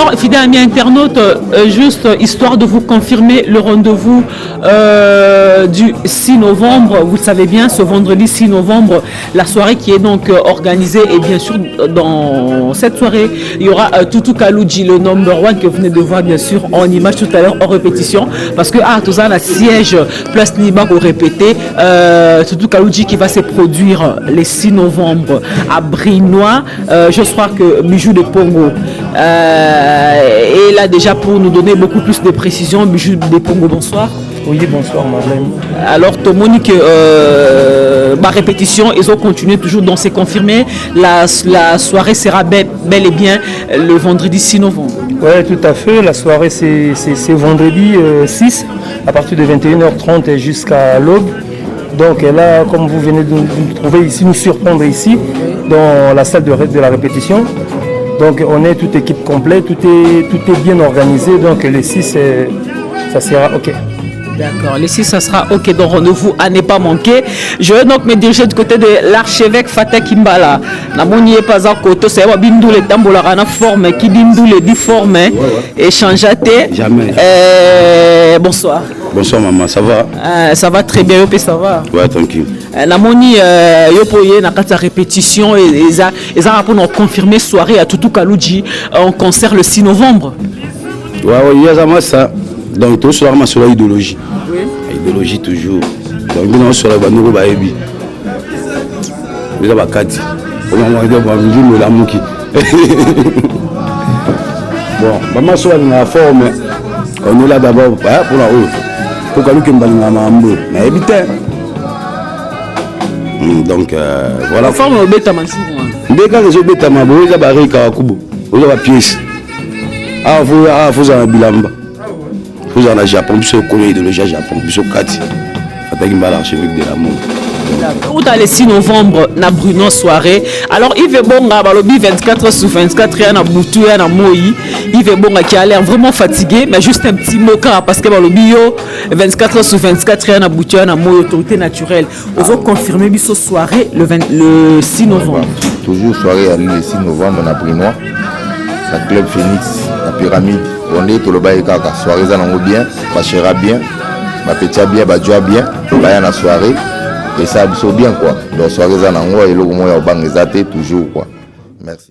Alors, fidèles amis internautes, juste histoire de vous confirmer le rendez-vous du 6 novembre. Vous le savez bien, ce vendredi 6 novembre, la soirée qui est donc organisée. Et bien sûr, dans cette soirée, il y aura Toutou Kaloudji, le number one que vous venez de voir bien sûr en image tout à l'heure, en répétition. Parce que tout ça, la siège Place Niba pour répéter. Toutou Kaloudji qui va se produire le 6 novembre à Brinois. Je crois que Bijou de Pongo est là déjà pour nous donner beaucoup plus de précisions. Bijou de Pongo, bonsoir. Oui, bonsoir Madeleine. Alors, Tomonique, ma répétition, ils ont continué toujours, donc c'est confirmé. La soirée sera bel et bien le vendredi 6 novembre. Oui, tout à fait. La soirée, c'est vendredi 6, à partir de 21h30 jusqu'à l'aube. Donc là, comme vous venez de nous trouver ici, nous surprendre ici, dans la salle de la répétition. Donc on est toute équipe complète, tout est bien organisé. Donc les 6, ça sera OK. D'accord, les 6, ça sera OK, donc rendez-vous à ne pas manquer. Je vais donc me diriger du côté de l'archevêque Fatah Kimbala. Namoni est pas à côté, c'est un bindou les tambours la forme qui bindou les difformes et change à thé. Jamais. Bonsoir. Bonsoir maman, ça va? Ça va très bien, ça va. Ouais, tranquille. Namoni yopoye na kata répétition et ça pour nous confirmer soirée à Toutou Kaloudji en concert le 6 novembre. Ouais, il y a ça. Donc tout sur la sur l'idéologie. Oui. Idéologie toujours. Donc nous sur la bandeau baebi. Nous avons quatre. On va dire bon la mouki. Bon, maman soit dans la forme. On est là d'abord pour la haut. Pour que nous qui m'balons à mambo. Mais évitez. Donc voilà. La forme au bêta manchou. Bêta les bêta mabo, ils ont barré kakubo. Ils ont pièce. Vous en bilamba. Vous en avez Japon, vous connaissez le Japon, vous Kati. L'archevêque de l'amour. Où dans le 6 novembre, na Bruno soirée. Alors, Yves Bonga, balobi 24 sur 24, il y a un boutou, il y a un moï. Yves Bonga qui a l'air vraiment fatigué, mais juste un petit mot parce que balobi 24 sur 24, il y a un boutou, il y a un moï, autorité naturelle. Vous avez confirmé cette soirée le 6 novembre. Toujours soirée le 6 novembre, na Bruno. La club Phoenix, la pyramide. On est tout le bail kaka. Soirée ça n'en bien, bachera bien, petit bien, badjoa bien, bail la soirée et ça absorbe bien quoi. Donc soirée ça n'en et le moment où on va toujours quoi. Merci.